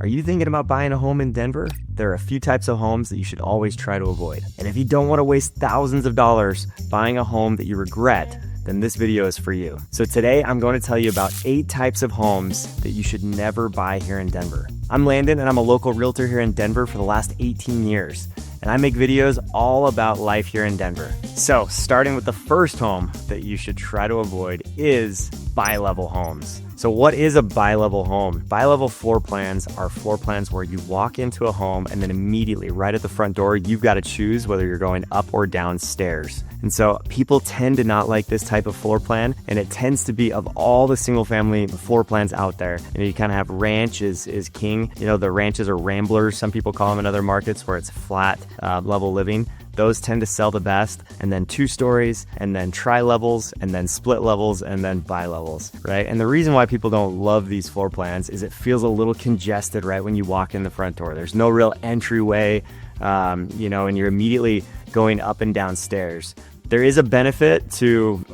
Are you thinking about buying a home in Denver? There are a few types of homes that you should always try to avoid. And if you don't want to waste thousands of dollars buying a home that you regret, then this video is for you. So today I'm going to tell you about 8 types of homes that you should never buy here in Denver. I'm Landon and I'm a local realtor here in Denver for the last 18 years. And I make videos all about life here in Denver. So starting with the first home that you should try to avoid is bi-level homes. So what is a bi-level home? Bi-level floor plans are floor plans where you walk into a home and then immediately right at the front door, you've got to choose whether you're going up or down stairs. And so people tend to not like this type of floor plan, and it tends to be of all the single family floor plans out there. You kind of have ranch is king. The ranches are ramblers. Some people call them in other markets where it's flat level living. Those tend to sell the best, and then 2 stories, and then tri-levels, and then split levels, and then bi-levels, right? And the reason why people don't love these floor plans is it feels a little congested right when you walk in the front door. There's no real entryway, and you're immediately going up and down stairs. There is a benefit to,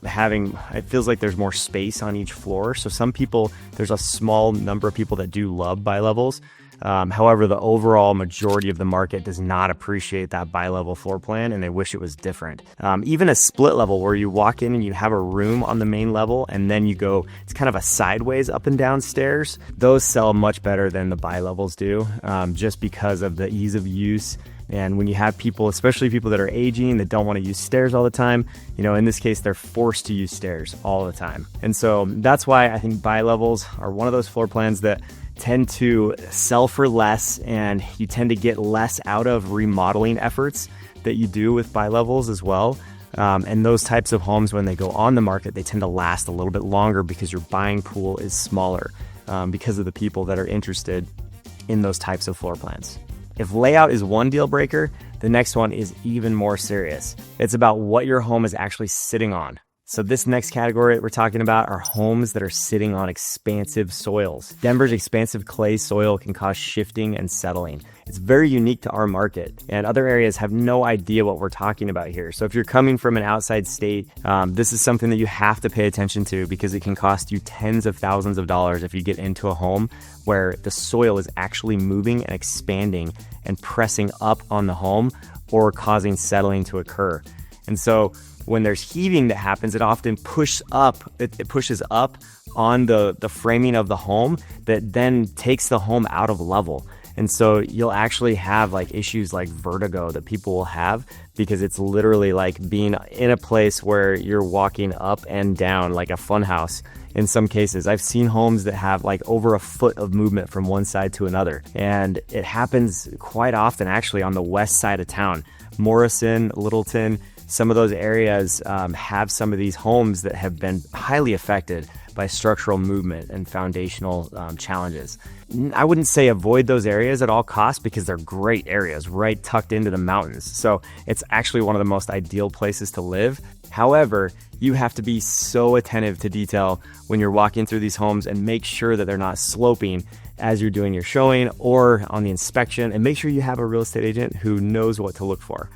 having, it feels like there's more space on each floor. So some people, there's a small number of people that do love bi-levels. However, the overall majority of the market does not appreciate that bi-level floor plan, and they wish it was different. Even a split level where you walk in and you have a room on the main level and then you go, it's kind of a sideways up and down stairs. Those sell much better than the bi-levels do, just because of the ease of use. And when you have people, especially people that are aging, that don't want to use stairs all the time, in this case, they're forced to use stairs all the time. And so that's why I think bi-levels are one of those floor plans that tend to sell for less, and you tend to get less out of remodeling efforts that you do with bi-levels as well. And those types of homes, when they go on the market, they tend to last a little bit longer because your buying pool is smaller because of the people that are interested in those types of floor plans. If layout is one deal breaker, the next one is even more serious. It's about what your home is actually sitting on. So this next category that we're talking about are homes that are sitting on expansive soils. Denver's expansive clay soil can cause shifting and settling. It's very unique to our market, and other areas have no idea what we're talking about here. So if you're coming from an outside state, this is something that you have to pay attention to, because it can cost you tens of thousands of dollars if you get into a home where the soil is actually moving and expanding and pressing up on the home or causing settling to occur. And so when there's heaving that happens, it often pushes up on the framing of the home that then takes the home out of level. And so you'll actually have issues like vertigo that people will have, because it's literally like being in a place where you're walking up and down like a fun house. In some cases, I've seen homes that have over a foot of movement from one side to another. And it happens quite often actually on the west side of town. Morrison, Littleton, some of those areas have some of these homes that have been highly affected by structural movement and foundational challenges. I wouldn't say avoid those areas at all costs, because they're great areas right tucked into the mountains. So it's actually one of the most ideal places to live. However, you have to be so attentive to detail when you're walking through these homes, and make sure that they're not sloping as you're doing your showing or on the inspection, and make sure you have a real estate agent who knows what to look for.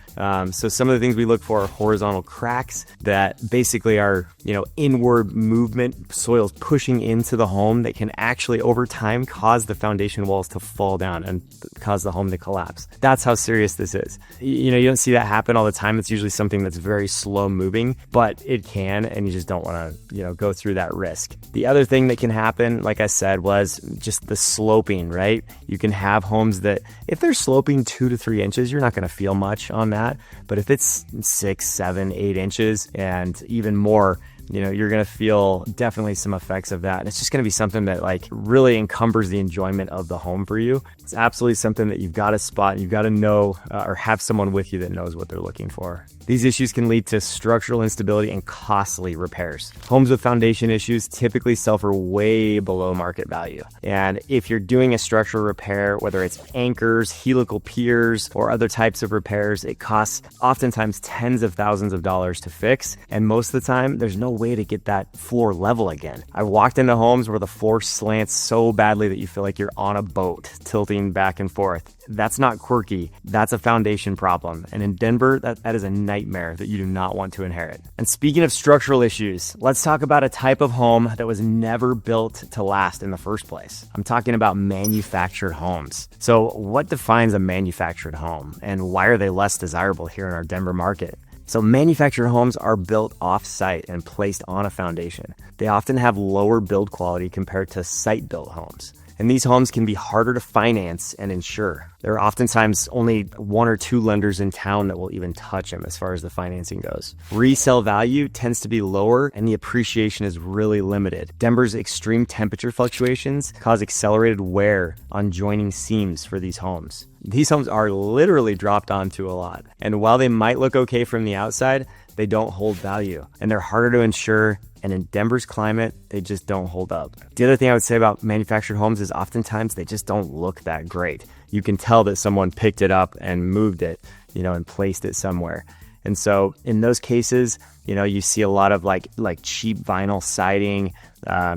So some of the things we look for are horizontal cracks that basically are, inward movement, soils pushing into the home that can actually over time cause the foundation walls to fall down and cause the home to collapse. That's how serious this is. You don't see that happen all the time. It's usually something that's very slow moving, but it can, and you just don't want to, go through that risk. The other thing that can happen, like I said, was just the sloping, right? You can have homes that if they're sloping 2 to 3 inches, you're not going to feel much on that. But if it's 6, 7, 8 inches and even more, you're going to feel definitely some effects of that. And it's just going to be something that really encumbers the enjoyment of the home for you. It's absolutely something that you've got to spot. You've got to know or have someone with you that knows what they're looking for. These issues can lead to structural instability and costly repairs. Homes with foundation issues typically sell for way below market value. And if you're doing a structural repair, whether it's anchors, helical piers, or other types of repairs, it costs oftentimes tens of thousands of dollars to fix. And most of the time, there's no way to get that floor level again. I've walked into homes where the floor slants so badly that you feel like you're on a boat tilting back and forth. That's not quirky. That's a foundation problem. And in Denver, that is a nightmare that you do not want to inherit. And speaking of structural issues, let's talk about a type of home that was never built to last in the first place. I'm talking about manufactured homes. So what defines a manufactured home, and why are they less desirable here in our Denver market? So manufactured homes are built off-site and placed on a foundation. They often have lower build quality compared to site-built homes. And these homes can be harder to finance and insure. There are oftentimes only one or two lenders in town that will even touch them as far as the financing goes. Resale value tends to be lower and the appreciation is really limited. Denver's extreme temperature fluctuations cause accelerated wear on joining seams for these homes. These homes are literally dropped onto a lot. And while they might look okay from the outside, they don't hold value and they're harder to insure. And in Denver's climate, they just don't hold up. The other thing I would say about manufactured homes is oftentimes they just don't look that great. You can tell that someone picked it up and moved it, and placed it somewhere. And so in those cases, you see a lot of like cheap vinyl siding.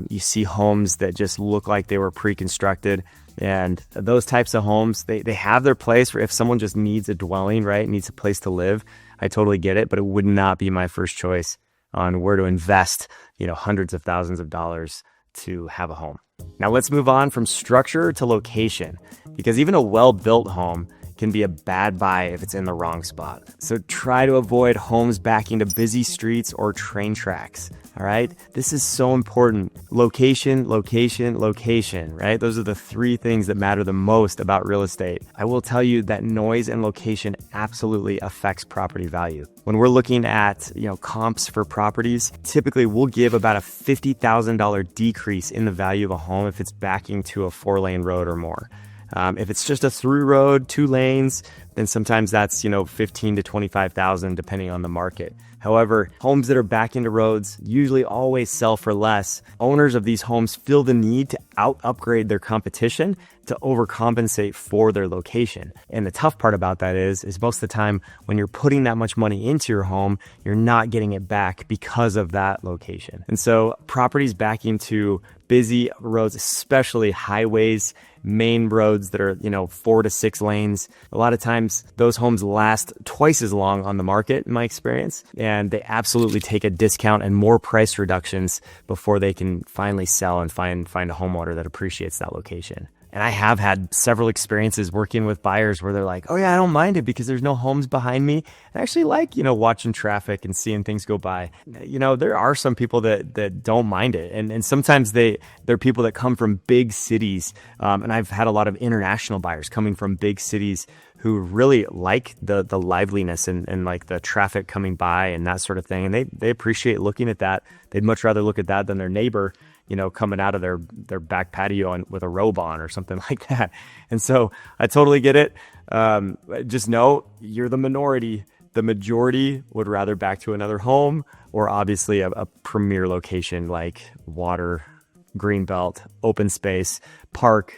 You see homes that just look like they were pre-constructed. And those types of homes, they have their place for if someone just needs a dwelling, right? Needs a place to live. I totally get it, but it would not be my first choice on where to invest, hundreds of thousands of dollars to have a home. Now let's move on from structure to location, because even a well-built home can be a bad buy if it's in the wrong spot. So try to avoid homes backing to busy streets or train tracks. All right. This is so important. Location, location, location, right? Those are the three things that matter the most about real estate. I will tell you that noise and location absolutely affects property value. When we're looking at, comps for properties, typically we'll give about a $50,000 decrease in the value of a home if it's backing to a 4-lane road or more. If it's just a through road, 2 lanes, then sometimes that's, 15 to 25,000 depending on the market. However, homes that are back into roads usually always sell for less. Owners of these homes feel the need to upgrade their competition to overcompensate for their location. And the tough part about that is most of the time when you're putting that much money into your home, you're not getting it back because of that location. And so properties backing to busy roads, especially highways, main roads that are, 4 to 6 lanes. A lot of times those homes last twice as long on the market in my experience, and they absolutely take a discount and more price reductions before they can finally sell and find a homeowner that appreciates that location. And I have had several experiences working with buyers where they're like, oh yeah, I don't mind it because there's no homes behind me. I actually like, watching traffic and seeing things go by. There are some people that don't mind it. And sometimes they're people that come from big cities. And I've had a lot of international buyers coming from big cities who really like the liveliness and like the traffic coming by and that sort of thing. And they appreciate looking at that. They'd much rather look at that than their neighbor, coming out of their back patio with a robe on or something like that. And so I totally get it. Just know you're the minority. The majority would rather back to another home or obviously a premier location like water, green belt, open space, park,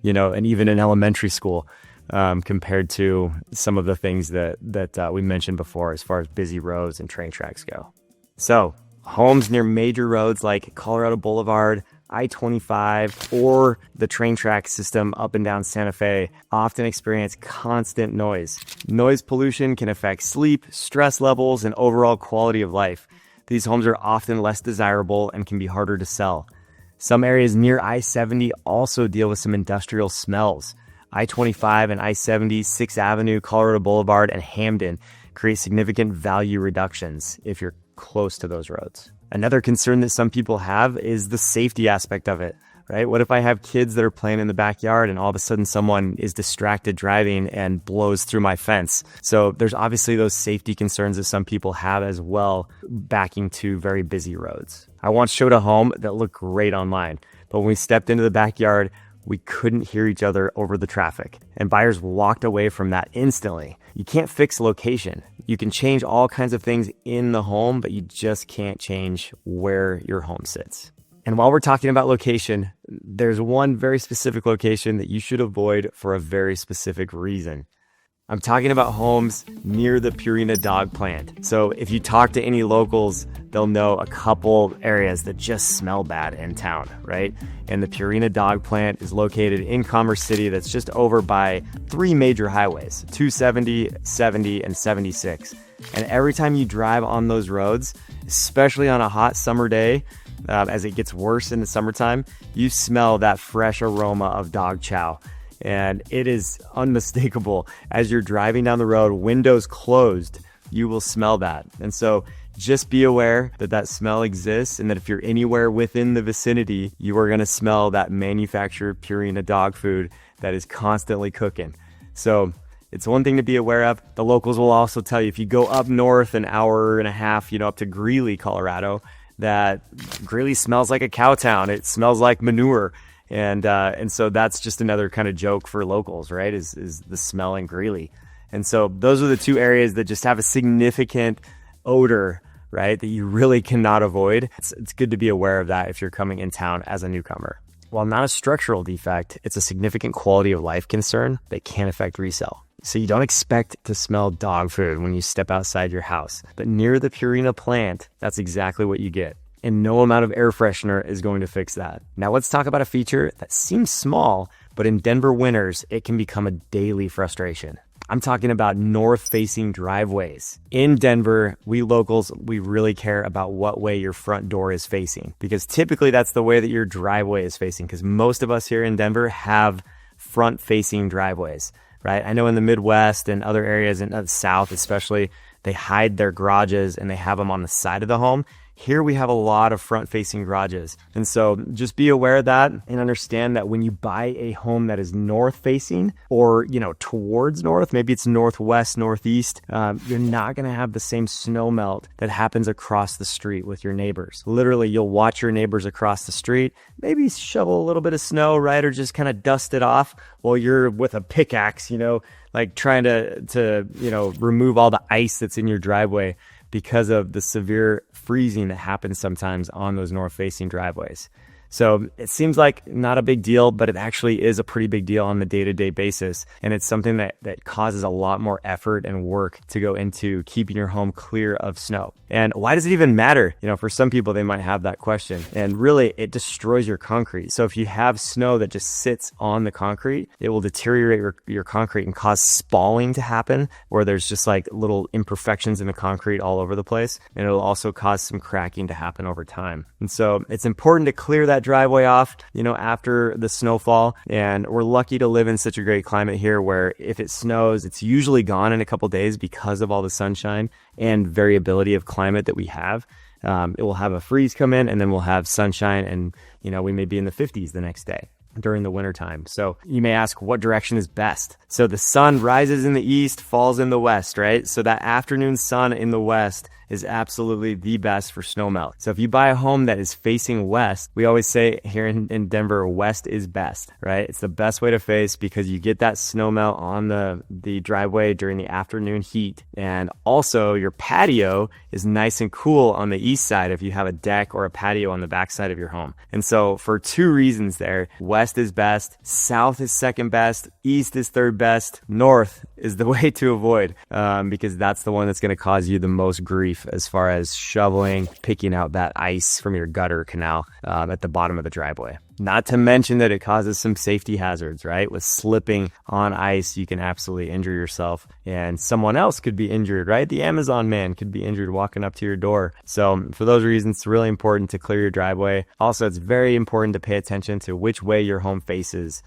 and even an elementary school, compared to some of the things that we mentioned before as far as busy roads and train tracks go. So homes near major roads like Colorado Boulevard, I-25, or the train track system up and down Santa Fe often experience constant noise. Noise pollution can affect sleep, stress levels, and overall quality of life. These homes are often less desirable and can be harder to sell. Some areas near I-70 also deal with some industrial smells. I-25 and I-70, 6th Avenue, Colorado Boulevard, and Hamden create significant value reductions if you're close to those roads. Another concern that some people have is the safety aspect of it, right? What if I have kids that are playing in the backyard and all of a sudden someone is distracted driving and blows through my fence? So there's obviously those safety concerns that some people have as well, backing to very busy roads. I once showed a home that looked great online, but when we stepped into the backyard, we couldn't hear each other over the traffic, and buyers walked away from that instantly. You can't fix location. You can change all kinds of things in the home, but you just can't change where your home sits. And while we're talking about location, there's one very specific location that you should avoid for a very specific reason. I'm talking about homes near the Purina dog plant. So if you talk to any locals, they'll know a couple areas that just smell bad in town, right? And the Purina dog plant is located in Commerce City. That's just over by 3 major highways, 270, 70, and 76. And every time you drive on those roads, especially on a hot summer day, as it gets worse in the summertime, you smell that fresh aroma of dog chow. And it is unmistakable. As you're driving down the road, windows closed, you will smell that. And so just be aware that that smell exists, and that if you're anywhere within the vicinity, you are going to smell that manufactured Purina dog food that is constantly cooking. So it's one thing to be aware of. The locals will also tell you if you go up north an hour and a half, up to Greeley, Colorado, that Greeley smells like a cow town. It smells like manure. And so that's just another kind of joke for locals, right? Is the smell in Greeley. And so those are the 2 areas that just have a significant odor, right? That you really cannot avoid. It's good to be aware of that if you're coming in town as a newcomer. While not a structural defect, it's a significant quality of life concern that can affect resale. So you don't expect to smell dog food when you step outside your house. But near the Purina plant, that's exactly what you get. And no amount of air freshener is going to fix that. Now let's talk about a feature that seems small, but in Denver winters, it can become a daily frustration. I'm talking about north-facing driveways. In Denver, we locals, we really care about what way your front door is facing, because typically that's the way that your driveway is facing, because most of us here in Denver have front-facing driveways, right? I know in the Midwest and other areas in the South especially, they hide their garages and they have them on the side of the home. Here we have a lot of front-facing garages. And so just be aware of that and understand that when you buy a home that is north-facing or, towards north, maybe it's northwest, northeast, you're not going to have the same snow melt that happens across the street with your neighbors. Literally, you'll watch your neighbors across the street, maybe shovel a little bit of snow, right? Or just kind of dust it off while you're with a pickaxe, like trying to remove all the ice that's in your driveway, because of the severe freezing that happens sometimes on those north-facing driveways. So it seems like not a big deal, but it actually is a pretty big deal on the day-to-day basis. And it's something that causes a lot more effort and work to go into keeping your home clear of snow. And why does it even matter? For some people, they might have that question. And really, it destroys your concrete. So if you have snow that just sits on the concrete, it will deteriorate your concrete and cause spalling to happen, where there's just like little imperfections in the concrete all over the place. And it'll also cause some cracking to happen over time. And so it's important to clear that driveway off, after the snowfall. And we're lucky to live in such a great climate here where if it snows, it's usually gone in a couple days because of all the sunshine and variability of climate that we have. It will have a freeze come in, and then we'll have sunshine, and we may be in the 50s the next day during the wintertime. So you may ask, what direction is best? So the sun rises in the east, falls in the west, right? So that afternoon sun in the west is absolutely the best for snow melt. So if you buy a home that is facing west, we always say here in Denver, west is best, right? It's the best way to face because you get that snow melt on the driveway during the afternoon heat. And also your patio is nice and cool on the east side if you have a deck or a patio on the back side of your home. And so for 2 reasons there, west is best, south is second best, east is third best, north is the way to avoid, because that's the one that's going to cause you the most grief as far as shoveling, picking out that ice from your gutter canal at the bottom of the driveway. Not to mention that it causes some safety hazards, right? With slipping on ice, you can absolutely injure yourself, and someone else could be injured, right? The Amazon man could be injured walking up to your door. So for those reasons, it's really important to clear your driveway. Also, it's very important to pay attention to which way your home faces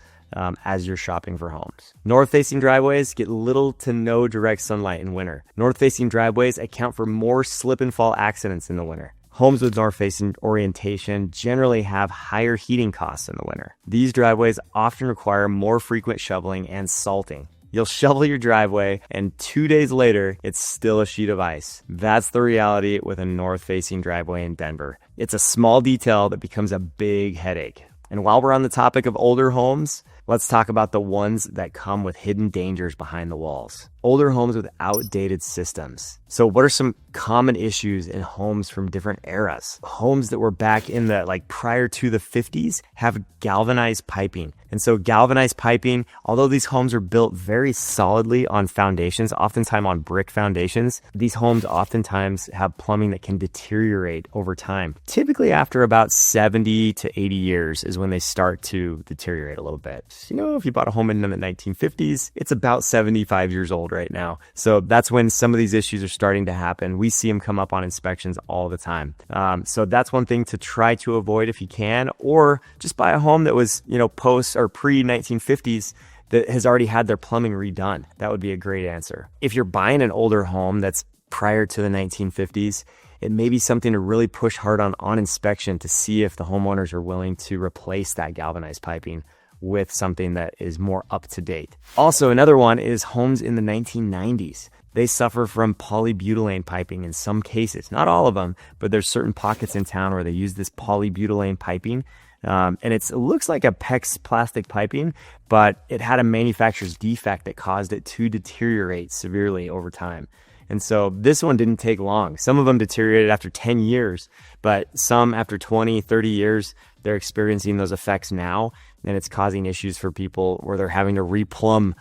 as you're shopping for homes. North-facing driveways get little to no direct sunlight in winter. North-facing driveways account for more slip and fall accidents in the winter. Homes with north-facing orientation generally have higher heating costs in the winter. These driveways often require more frequent shoveling and salting. You'll shovel your driveway, and 2 days later, it's still a sheet of ice. That's the reality with a north-facing driveway in Denver. It's a small detail that becomes a big headache. And while we're on the topic of older homes, let's talk about the ones that come with hidden dangers behind the walls. older homes with outdated systems. So what are some common issues in homes from different eras? Homes that were back in the prior to the 50s have galvanized piping. And so galvanized piping, although these homes are built very solidly on foundations, oftentimes on brick foundations, these homes oftentimes have plumbing that can deteriorate over time. Typically after about 70 to 80 years is when they start to deteriorate a little bit. If you bought a home in the 1950s, it's about 75 years old right now. So that's when some of these issues are starting to happen. We see them come up on inspections all the time. So that's one thing to try to avoid if you can, or just buy a home that was, post or pre-1950s that has already had their plumbing redone. That would be a great answer. If you're buying an older home that's prior to the 1950s, it may be something to really push hard on inspection to see if the homeowners are willing to replace that galvanized piping with something that is more up to date. Also, another one is homes in the 1990s. They suffer from polybutylene piping in some cases, not all of them, but there's certain pockets in town where they use this polybutylene piping. And it looks like a PEX plastic piping, but it had a manufacturer's defect that caused it to deteriorate severely over time. And so this one didn't take long. Some of them deteriorated after 10 years, but some after 20, 30 years, they're experiencing those effects now. And it's causing issues for people where they're having to replumb,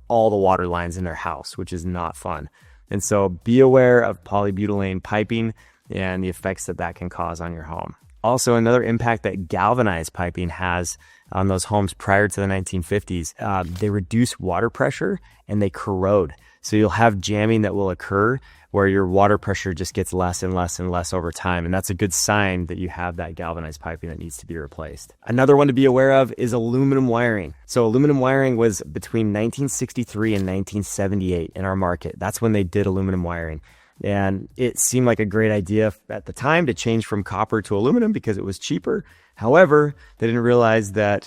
all the water lines in their house, which is not fun. And so be aware of polybutylene piping and the effects that can cause on your home. Also, another impact that galvanized piping has on those homes prior to the 1950s, they reduce water pressure and they corrode. So you'll have jamming that will occur where your water pressure just gets less and less and less over time. And that's a good sign that you have that galvanized piping that needs to be replaced. Another one to be aware of is aluminum wiring. So aluminum wiring was between 1963 and 1978 in our market. That's when they did aluminum wiring. And it seemed like a great idea at the time to change from copper to aluminum because it was cheaper. However, they didn't realize that,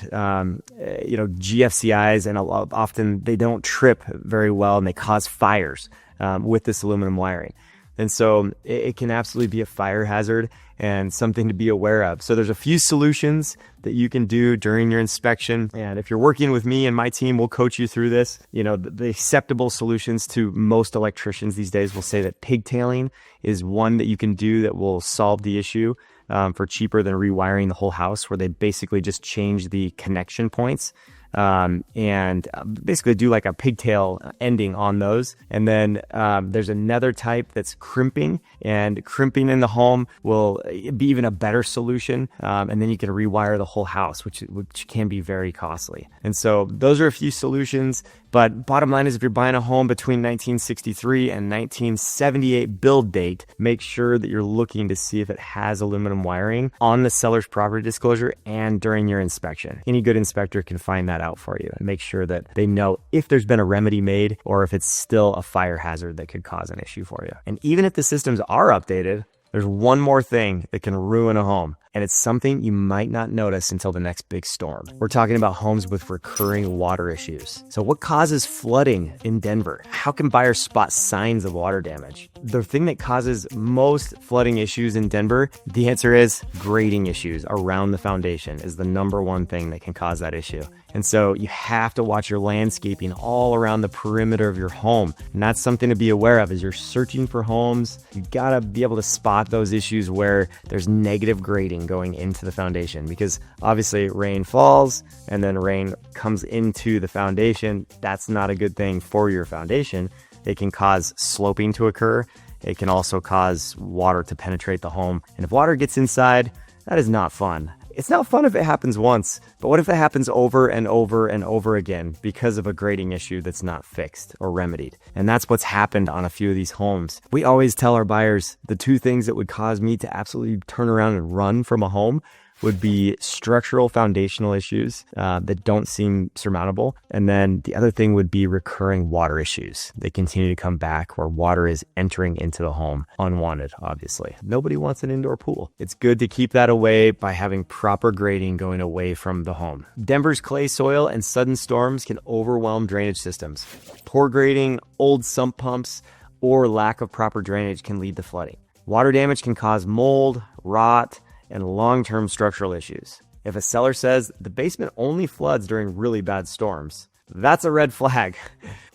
GFCIs and often they don't trip very well and they cause fires with this aluminum wiring. And so it can absolutely be a fire hazard and something to be aware of. So there's a few solutions that you can do during your inspection. And if you're working with me and my team, we'll coach you through this. The acceptable solutions to most electricians these days will say that pigtailing is one that you can do that will solve the issue for cheaper than rewiring the whole house, where they basically just change the connection points and basically do like a pigtail ending on those. And then there's another type that's crimping, and crimping in the home will be even a better solution. And then you can rewire the whole house, which can be very costly. And so those are a few solutions. But bottom line is, if you're buying a home between 1963 and 1978 build date, make sure that you're looking to see if it has aluminum wiring on the seller's property disclosure and during your inspection. Any good inspector can find that out for you and make sure that they know if there's been a remedy made or if it's still a fire hazard that could cause an issue for you. And even if the systems are updated, there's one more thing that can ruin a home, and it's something you might not notice until the next big storm. We're talking about homes with recurring water issues. So what causes flooding in Denver? How can buyers spot signs of water damage? The thing that causes most flooding issues in Denver, the answer is grading issues around the foundation is the number one thing that can cause that issue. And so you have to watch your landscaping all around the perimeter of your home. And that's something to be aware of as you're searching for homes. You gotta be able to spot those issues where there's negative grading going into the foundation, because obviously rain falls and then rain comes into the foundation. That's not a good thing for your foundation. It can cause sloping to occur. It can also cause water to penetrate the home. And if water gets inside, that is not fun. It's not fun if it happens once, but what if it happens over and over and over again because of a grading issue that's not fixed or remedied? And that's what's happened on a few of these homes. We always tell our buyers the two things that would cause me to absolutely turn around and run from a home would be structural foundational issues that don't seem surmountable. And then the other thing would be recurring water issues. They continue to come back where water is entering into the home unwanted, obviously. Nobody wants an indoor pool. It's good to keep that away by having proper grading going away from the home. Denver's clay soil and sudden storms can overwhelm drainage systems. Poor grading, old sump pumps, or lack of proper drainage can lead to flooding. Water damage can cause mold, rot, and long-term structural issues. If a seller says the basement only floods during really bad storms, that's a red flag.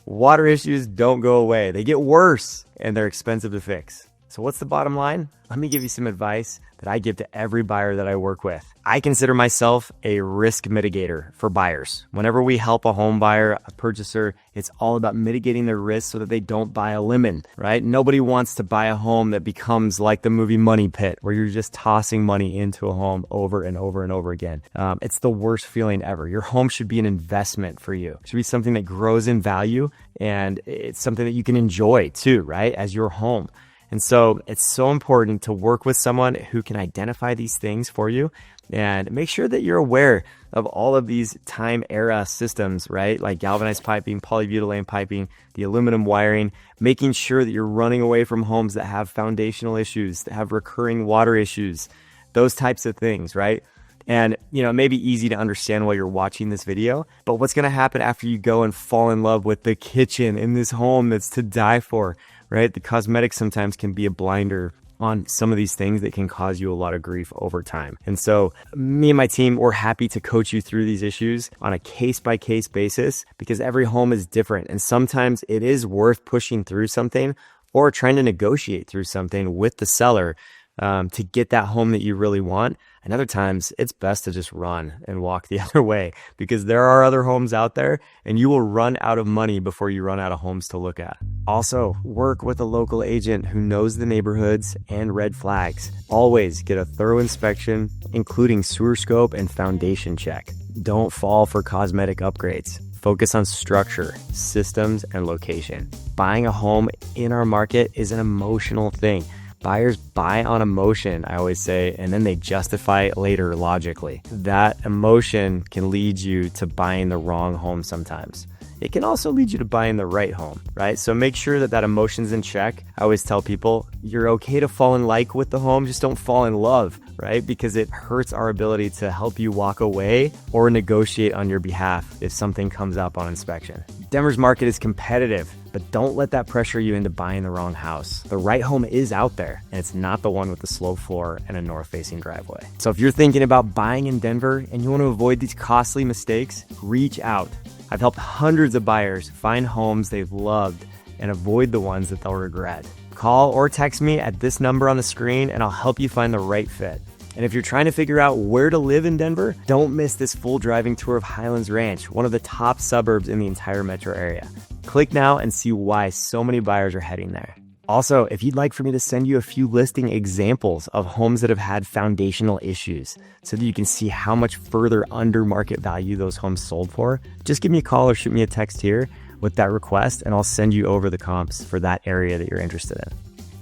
water issues don't go away. They get worse and they're expensive to fix. So what's the bottom line? Let me give you some advice that I give to every buyer that I work with. I consider myself a risk mitigator for buyers. Whenever we help a home buyer, a purchaser, it's all about mitigating their risk so that they don't buy a lemon, right? Nobody wants to buy a home that becomes like the movie Money Pit, where you're just tossing money into a home over and over and over again. It's the worst feeling ever. Your home should be an investment for you. It should be something that grows in value, and it's something that you can enjoy too, right? As your home. And so it's so important to work with someone who can identify these things for you and make sure that you're aware of all of these time era systems, right? Like galvanized piping, polybutylene piping, the aluminum wiring, making sure that you're running away from homes that have foundational issues, that have recurring water issues, those types of things, right? And, it may be easy to understand while you're watching this video, but what's going to happen after you go and fall in love with the kitchen in this home that's to die for, right? The cosmetics sometimes can be a blinder on some of these things that can cause you a lot of grief over time. And so me and my team, we're happy to coach you through these issues on a case-by-case basis because every home is different. And sometimes it is worth pushing through something or trying to negotiate through something with the seller to get that home that you really want. And other times it's best to just run and walk the other way because there are other homes out there and you will run out of money before you run out of homes to look at. Also, work with a local agent who knows the neighborhoods and red flags. Always get a thorough inspection, including sewer scope and foundation check. Don't fall for cosmetic upgrades. Focus on structure, systems, and location. Buying a home in our market is an emotional thing. Buyers buy on emotion, I always say, and then they justify it later logically. That emotion can lead you to buying the wrong home sometimes. It can also lead you to buying the right home, right? So make sure that emotion's in check. I always tell people, you're okay to fall in like with the home, just don't fall in love, right? Because it hurts our ability to help you walk away or negotiate on your behalf if something comes up on inspection. Denver's market is competitive, but don't let that pressure you into buying the wrong house. The right home is out there, and it's not the one with the slope floor and a north-facing driveway. So if you're thinking about buying in Denver and you want to avoid these costly mistakes, reach out. I've helped hundreds of buyers find homes they've loved and avoid the ones that they'll regret. Call or text me at this number on the screen and I'll help you find the right fit. And if you're trying to figure out where to live in Denver, don't miss this full driving tour of Highlands Ranch, one of the top suburbs in the entire metro area. Click now and see why so many buyers are heading there. Also, if you'd like for me to send you a few listing examples of homes that have had foundational issues so that you can see how much further under market value those homes sold for, just give me a call or shoot me a text here with that request and I'll send you over the comps for that area that you're interested in.